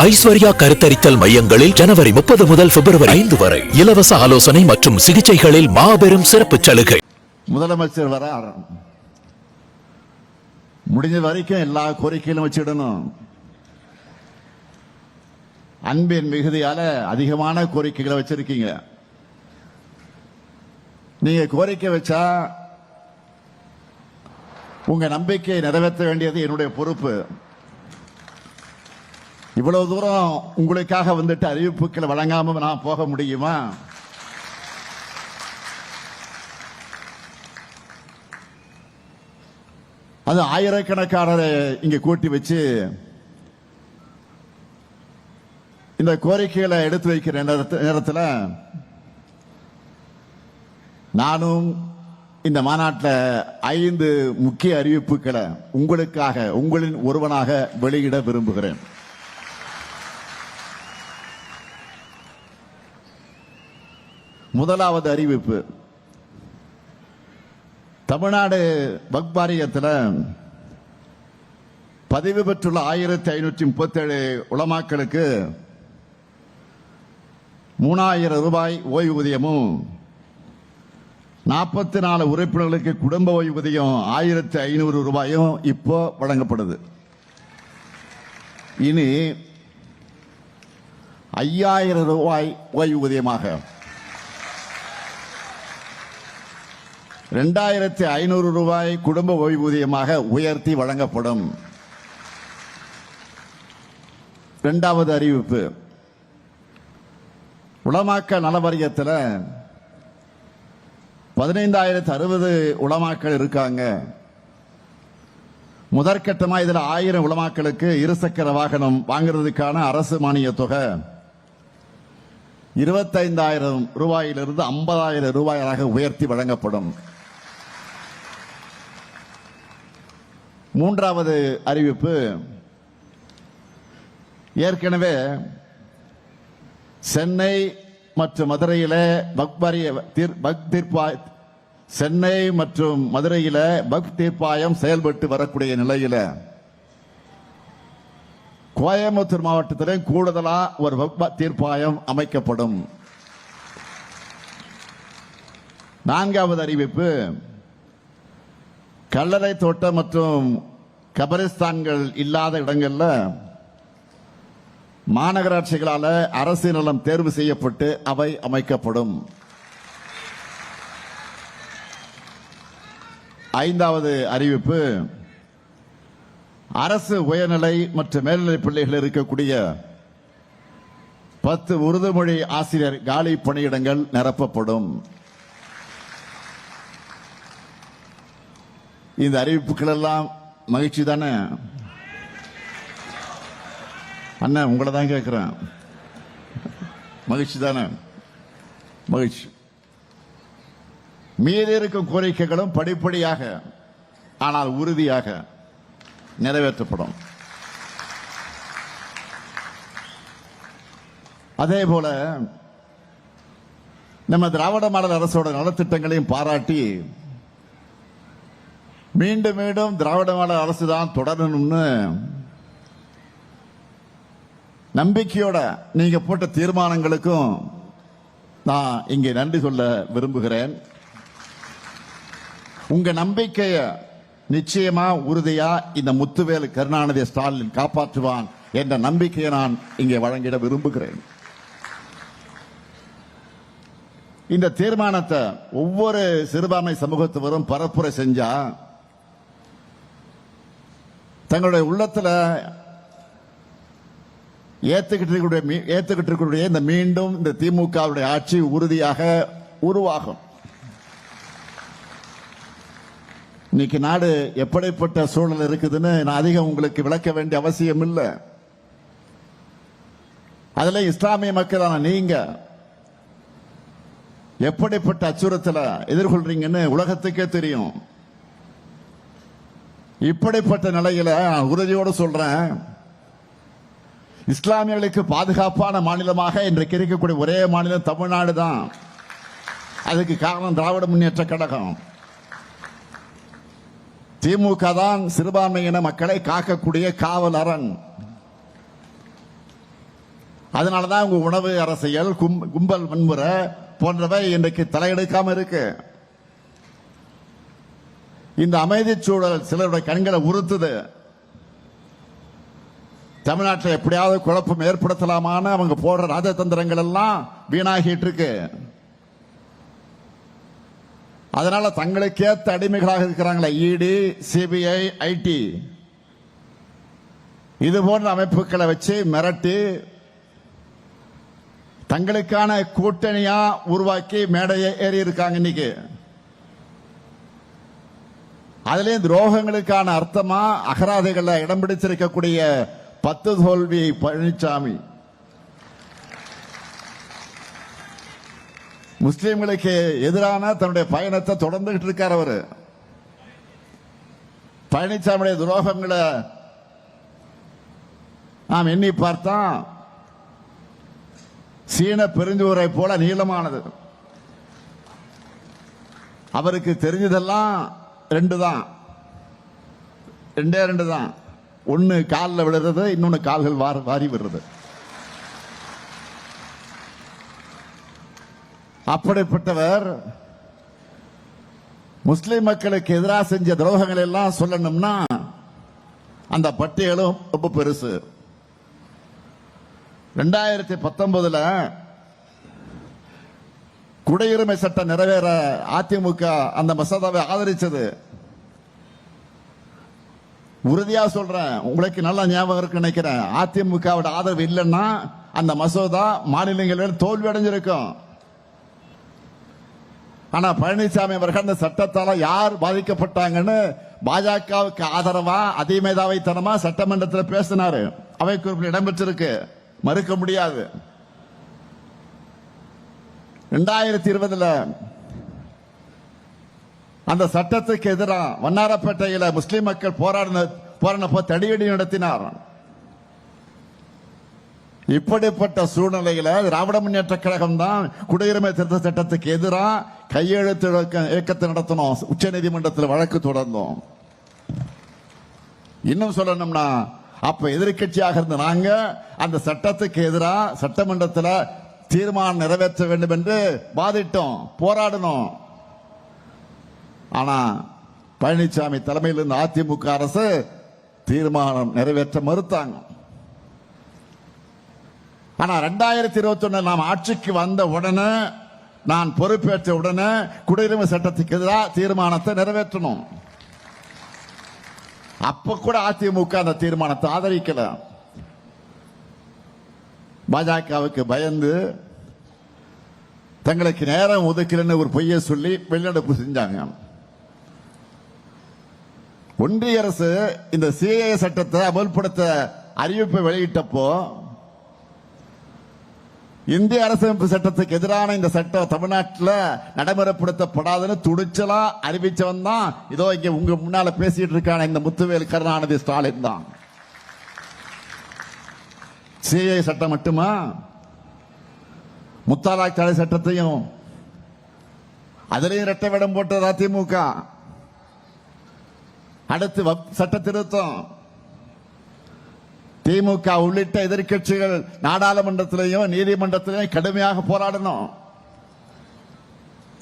ஐஸ்வர்யா கருத்தரித்தல் மையங்களில் ஜனவரி 30 முதல் பிப்ரவரி 5 வரை இலவச ஆலோசனை மற்றும் சிகிச்சைகளில் மாபெரும் சிறப்பு சலுகை. முதலமைச்சர் வரார், முடிஞ்ச வரைக்கும் எல்லா கோரிக்கையிலும் வச்சிடணும். அன்பின் மிகுதியால அதிகமான கோரிக்கைகளை வச்சிருக்கீங்க. நீங்க கோரிக்கை வச்சா உங்க நம்பிக்கையை நிறைவேற்ற வேண்டியது என்னுடைய பொறுப்பு. இவ்வளவு தூரம் உங்களுக்காக வந்துட்டு அறிவிப்புகளை வழங்காம நான் போக முடியுமா? அது ஆயிரக்கணக்கானரை இங்க கூட்டி வச்சு இந்த கோரிக்கைகளை எடுத்து வைக்கிற நேரத்தில் நானும் இந்த மாநாட்டில் 5 முக்கிய அறிவிப்புகளை உங்களுக்காக, உங்களின் ஒருவனாக வெளியிட விரும்புகிறேன். முதலாவது அறிவிப்பு, தமிழ்நாடு வக்ஃப் வாரியத்தில் பதிவு பெற்றுள்ள 1537 உலமாக்களுக்கு 3000 ரூபாய் ஓய்வூதியமும் 44 உறுப்பினர்களுக்கு குடும்ப ஓய்வூதியம் 1500 ரூபாயும் இப்போ வழங்கப்படுது. இனி 5000 ரூபாய் ஓய்வூதியமாக 2500 ரூபாய் குடும்ப ஓய்வூதியமாக உயர்த்தி வழங்கப்படும். இரண்டாவது அறிவிப்பு, உலமாக்கல் நல வாரியத்தில் 15060 உலமாக்கள் இருக்காங்க. முதற்கட்டமாக இதில் 1000 உலமாக்களுக்கு இருசக்கர வாகனம் வாங்குறதுக்கான அரசு மானிய தொகை 25,000 ரூபாயிலிருந்து 50,000 ரூபாயாக உயர்த்தி வழங்கப்படும். மூன்றாவது அறிவிப்பு, ஏற்கனவே சென்னை மற்றும் மதுரையில சென்னை மற்றும் மதுரையில வக்ஃப் தீர்ப்பாயம் செயல்பட்டு வரக்கூடிய நிலையில கோயம்புத்தூர் மாவட்டத்தில் கூடுதலா ஒரு வக்ஃப் தீர்ப்பாயம் அமைக்கப்படும். நான்காவது அறிவிப்பு, கல்லறை தோட்டம் மற்றும் கபரிஸ்தான்கள் இல்லாத இடங்கள்ல மாநகராட்சிகளால அரசு நிலம் தேர்வு செய்யப்பட்டு அவை அமைக்கப்படும். ஐந்தாவது அறிவிப்பு, அரசு உயர்நிலை மற்றும் மேல்நிலை பள்ளிகள் இருக்கக்கூடிய 10 உருது மொழி ஆசிரியர் காலி பணியிடங்கள் நிரப்பப்படும். இந்த அறிவிப்புகள் எல்லாம் மகிழ்ச்சி தானே? அண்ணன் உங்களை தான் கேட்கிறேன், மகிழ்ச்சி தானே? மகிழ்ச்சி. மீதி இருக்கும் கோரிக்கைகளும் படிப்படியாக ஆனால் உறுதியாக நிறைவேற்றப்படும். அதே போல நம்ம திராவிட மாடல் அரசோட நலத்திட்டங்களையும் பாராட்டி மீண்டும் மீண்டும் திராவிட மாடல் அரசு தான் தொடரணும்னு நம்பிக்கையோட நீங்க போட்ட தீர்மானங்களுக்கும் நான் இங்கே நன்றி சொல்ல விரும்புகிறேன். உங்க நம்பிக்கைய நிச்சயமா உறுதியா இந்த முத்துவேல் கருணாநிதி ஸ்டாலின் காப்பாற்றுவான் என்ற நம்பிக்கையை நான் இங்கே வழங்கிட விரும்புகிறேன். இந்த தீர்மானத்தை ஒவ்வொரு சிறுபான்மை சமூகத்தினரும் பரப்புரை செஞ்சா தங்களுடைய உள்ளத்துல ஏத்துக்கிட்டு இருக்கக்கூடிய இந்த மீண்டும் இந்த திமுகவுடைய ஆட்சி உறுதியாக உருவாகும். இன்னைக்கு நாடு எப்படிப்பட்ட சூழல் இருக்குதுன்னு நான் அதிகம் உங்களுக்கு விளக்க வேண்டிய அவசியம் இல்லை. அதுல இஸ்லாமிய மக்களான நீங்க எப்படிப்பட்ட அச்சுறுத்தலை எதிர்கொள்றீங்கன்னு உலகத்துக்கே தெரியும். இப்படிப்பட்ட நிலையில உறுதியோடு சொல்றேன், இஸ்லாமியர்களுக்கு பாதுகாப்பான மாநிலமாக இன்றைக்கு இருக்கக்கூடிய ஒரே மாநிலம் தமிழ்நாடு தான். அதுக்கு காரணம் திராவிட முன்னேற்ற கழகம். திமுக தான் சிறுபான்மையின மக்களை காக்கக்கூடிய காவல் அரண். அதனாலதான் உங்க உணவு அரசியல், கும்பல் வன்முறை போன்றவை இன்றைக்கு தலையெடுக்காம இருக்கு. இந்த அமைதி சூழல் சிலருடைய கண்களை உறுத்துது. தமிழ்நாட்டில் எப்படியாவது குழப்பம் ஏற்படுத்தலாமான அவங்க போடுற ராஜதந்திரங்கள் எல்லாம் வீணாகிட்டு இருக்கு. அதனால தங்களுக்கு ஏத்த அடிமைகளாக இருக்கிறாங்களே இடி, சிபிஐ, ஐடி இது போன்ற அமைப்புகளை வச்சு மிரட்டி தங்களுக்கான கூட்டணியா உருவாக்கி மேடையை ஏறி இருக்காங்க. இன்னைக்கு அதுலயும் துரோகங்களுக்கான அர்த்தமா அகராதைகள்ல இடம் பிடிச்சிருக்கக்கூடிய 10 தோல்வி பழனிசாமி முஸ்லிம்களுக்கு எதிரான தன்னுடைய பயணத்தை தொடர்ந்துகிட்டு இருக்கார். அவரு பழனிசாமியுடைய துரோகங்களை நாம் எண்ணி பார்த்தா சீன பெருஞ்சுவரை போல நீளமானது. அவருக்கு தெரிஞ்சதெல்லாம் ரெண்டே ரெண்டு தான். ஒன்னு காலில் விழுறது, இன்னொன்னு கால்கள் வாரி விடுறது. அப்படிப்பட்டவர் முஸ்லிம் மக்களுக்கு எதிராக செஞ்ச துரோகங்கள் எல்லாம் சொல்லணும்னா அந்த பட்டியலும் ரொம்ப பெருசு. 2019 குடியுரிமை சட்டம் நிறைவேற அதிமுக அந்த மசோதாவை ஆதரிச்சது. உறுதியா சொல்றேன், உங்களுக்கு நல்ல ஞாபகம் இருக்கு நினைக்கிறேன். அதிமுகவோட ஆதரவு இல்லைன்னா அந்த மசோதா மாநிலங்களில் தோல்வி அடைஞ்சிருக்கும். ஆனா பழனிசாமி அவர்கள் அந்த சட்டத்தால யார் பாதிக்கப்பட்டாங்கன்னு பாஜகவுக்கு ஆதரவா அதிமேதாவைத்தனமா சட்டமன்றத்தில் பேசினாரு. அவை குறிப்பில் இடம்பெற்றிருக்கு, மறுக்க முடியாது. 2020 அந்த சட்டத்துக்கு எதிராக வண்ணாரப்பேட்டையில் முஸ்லிம் மக்கள் போராடினப்போ தடியடி நடத்தினார். இப்படிப்பட்ட சூழ்நிலையில திராவிட முன்னேற்ற கழகம் தான் குடியுரிமை திருத்த சட்டத்துக்கு எதிராக கையெழுத்து இயக்கத்தை நடத்தணும். உச்ச நீதிமன்றத்தில் வழக்கு தொடர்ந்தோம். இன்னும் சொல்லணும்னா அப்ப எதிர்கட்சியாக இருந்த நாங்க அந்த சட்டத்துக்கு எதிராக சட்டமன்றத்தில் தீர்மானம் நிறைவேற்ற வேண்டும் என்று வாதிட்டோம், போராடணும். ஆனா பழனிசாமி தலைமையில் இருந்த அதிமுக அரசு தீர்மானம் நிறைவேற்ற மறுத்தாங்க. ஆனா 2021 நாம் ஆட்சிக்கு வந்த உடனே, நான் பொறுப்பேற்ற உடனே குடியுரிமை சட்டத்துக்கு எதிராக தீர்மானத்தை நிறைவேற்றணும். அப்ப கூட அதிமுக அந்த தீர்மானத்தை ஆதரிக்கல. பாஜகவுக்கு பயந்து தங்களுக்கு நேரம் ஒதுக்கலன்னு ஒரு பொய்யை சொல்லி வெளிநடப்பு செஞ்சாங்க. ஒன்றிய அரசு இந்த சிஏஏ சட்டத்தை அமல்படுத்த அறிவிப்பை வெளியிட்டப்போ இந்திய அரசமைப்பு சட்டத்துக்கு எதிரான இந்த சட்டம் தமிழ்நாட்டில் நடைமுறைப்படுத்தப்படாதுன்னு துணிச்சலா அறிவிச்சவன் தான் இதோ இங்க உங்க முன்னால பேசிட்டு இருக்கான இந்த முத்துவேல் கருணாநிதி ஸ்டாலின் தான். சிஏஏ சட்டம் மட்டுமா, முத்தாலாக் தடை சட்டத்தையும் அதிலையும் இரட்டை வேடம் போட்டது அதிமுக. அடுத்து சட்ட திருத்தம் திமுக உள்ளிட்ட எதிர்க்கட்சிகள் நாடாளுமன்றத்திலையும் நீதிமன்றத்திலையும் கடுமையாக போராடணும்.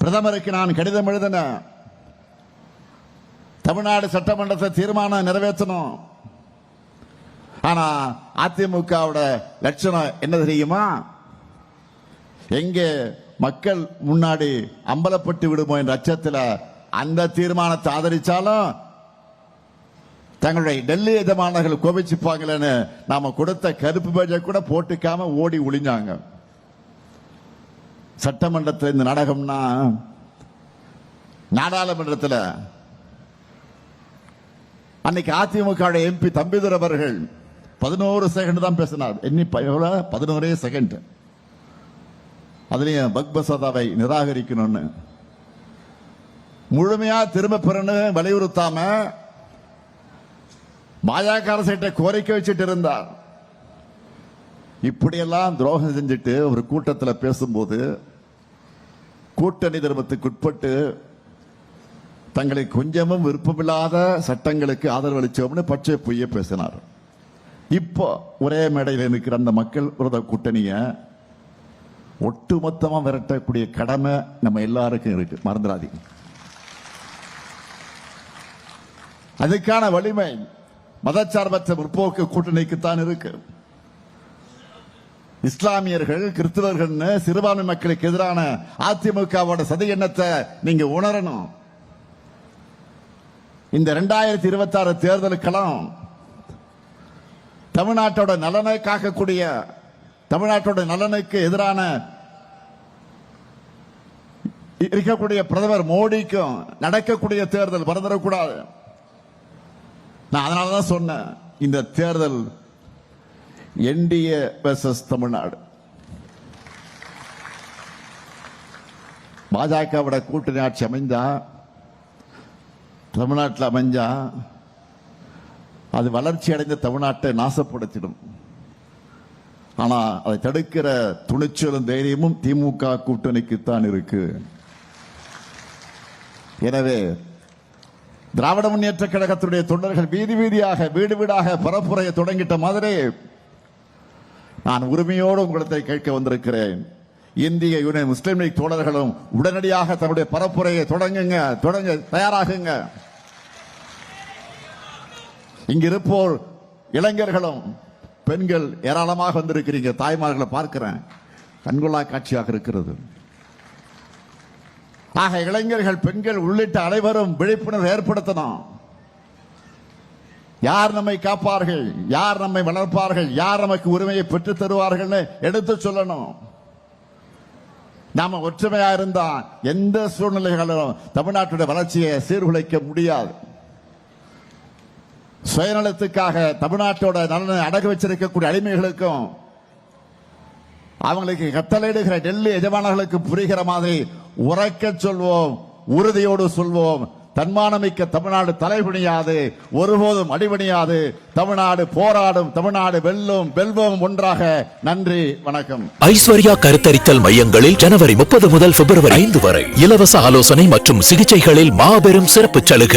பிரதமருக்கு நான் கடிதம் எழுதின தமிழ்நாடு சட்டமன்றத்தை தீர்மானம் நிறைவேற்றணும். ஆனா அதிமுகவோட லட்சணம் என்ன தெரியுமா? எங்கே மக்கள் முன்னாடி அம்பலப்பட்டு விடுமோ என்ற அச்சத்தில் அந்த தீர்மானத்தை ஆதரிச்சாலும் தங்களுடைய டெல்லி எஜமானர்கள் கோபிச்சுப்பாங்களேன்னு நாம கொடுத்த கருப்பு பேஜை கூட போட்டுக்காம ஓடி ஒளிஞ்சாங்க. சட்டமன்றத்தில் இந்த நாடகம்னா நாடாளுமன்றத்தில் அன்னைக்கு அதிமுக எம்பி தம்பிதுரை அவர்கள் 11 செகண்ட் தான் பேசினார். 11 செகண்ட். அதுலயும் பக் மசோதாவை நிராகரிக்கணும்னு முழுமையா திரும்ப பெறணும் வலியுறுத்தாம பாஜக அரசிட்ட கோரிக்கை வச்சுட்டு இருந்தார். இப்படியெல்லாம் துரோகம் செஞ்சுட்டு ஒரு கூட்டத்தில் பேசும்போது கூட்டணி தர்மத்துக்கு உட்பட்டு தங்களுக்கு கொஞ்சமும் விருப்பமில்லாத சட்டங்களுக்கு ஆதரவு அளிச்சோம்னு பச்சை பொய்ய பேசினார். இப்போ ஒரே மேடையில் இருக்கிற அந்த மக்கள் விரோத கூட்டணிய ஒட்டுமொத்தமா விரட்டக்கூடிய கடமை நம்ம எல்லாருக்கும் இருக்கு, மறந்துடாதீங்க. அதுக்கான வலிமை மதச்சார்பற்ற முற்போக்கு கூட்டணிக்குத்தான் இருக்கு. இஸ்லாமியர்கள், கிறிஸ்தவர்கள், சிறுபான்மை மக்களுக்கு எதிரான அதிமுகவோட சதி எண்ணத்தை நீங்க உணரணும். இந்த 2026 தேர்தலுக்கெல்லாம் தமிழ்நாட்டோட நலனை காக்கக்கூடிய, தமிழ்நாட்டோட நலனுக்கு எதிரான இருக்கக்கூடிய பிரதமர் மோடிக்கும் நடக்கக்கூடிய தேர்தல் மறந்துடக்கூடாது. நான் அதனாலதான் சொன்னேன், இந்த தேர்தல் என்டிஏ வெர்சஸ் தமிழ்நாடு. பாஜகவோட கூட்டணி ஆட்சி அமைந்தா, தமிழ்நாட்டில் அமைஞ்சா அது வளர்ச்சி அடைந்த தமிழ்நாட்டை நாசப்படுத்திடும். ஆனா அதை தடுக்கிற துணிச்சலும் தைரியமும் திமுக கூட்டணிக்குத்தான் இருக்கு. எனவே திராவிட முன்னேற்ற கழகத்துடைய தொண்டர்கள் வீதி வீதியாக, வீடு வீடாக பரப்புரையை தொடங்கிட்ட மாதிரி நான் உரிமையோடு உங்களிடத்தை கேட்க வந்திருக்கிறேன். இந்திய யூனியன் முஸ்லீம் லீக் தோழர்களும் உடனடியாக தன்னுடைய பரப்புரையை தொடங்க தயாராகுங்க. இங்கிருப்போர் இளைஞர்களும் பெண்கள் ஏராளமாக வந்திருக்கிறீங்க. தாய்மார்களை பார்க்கிறேன், கண்கொள்ளா காட்சியாக இருக்கிறது. ஆக இளைஞர்கள், பெண்கள் உள்ளிட்ட அனைவரும் விழிப்புணர்வு ஏற்படுத்தணும். யார் நம்மை காப்பார்கள், யார் நம்மை வளர்ப்பார்கள், யார் நமக்கு உரிமையை பெற்றுத் தருவார்கள் எடுத்து சொல்லணும். நாம ஒற்றுமையா இருந்தா எந்த சூழ்நிலைகளிலும் தமிழ்நாட்டுடைய வளர்ச்சியை சீர்குலைக்க முடியாது. சுயநலத்துக்காக தமிழ்நாட்டோட நலனை அடகு வச்சிருக்கக்கூடிய அடிமைகளுக்கும் அவங்களுக்கு கட்டளையிடுகிற டெல்லி எஜமானர்களுக்கு புரிகிற மாதிரி உரைக்க சொல்வோம், உறுதியோடு சொல்வோம். தன்மானமிக்க தமிழ்நாடு தலைகுனியாது, ஒருபோதும் அடிபணியாது. தமிழ்நாடு போராடும், தமிழ்நாடு வெல்லும், வெல்வோம் ஒன்றாக. நன்றி, வணக்கம். ஐஸ்வர்யா கருத்தரித்தல் மையங்களில் ஜனவரி 30 முதல் பிப்ரவரி 5 வரை இலவச ஆலோசனை மற்றும் சிகிச்சைகளில் மாபெரும் சிறப்பு சலுகை.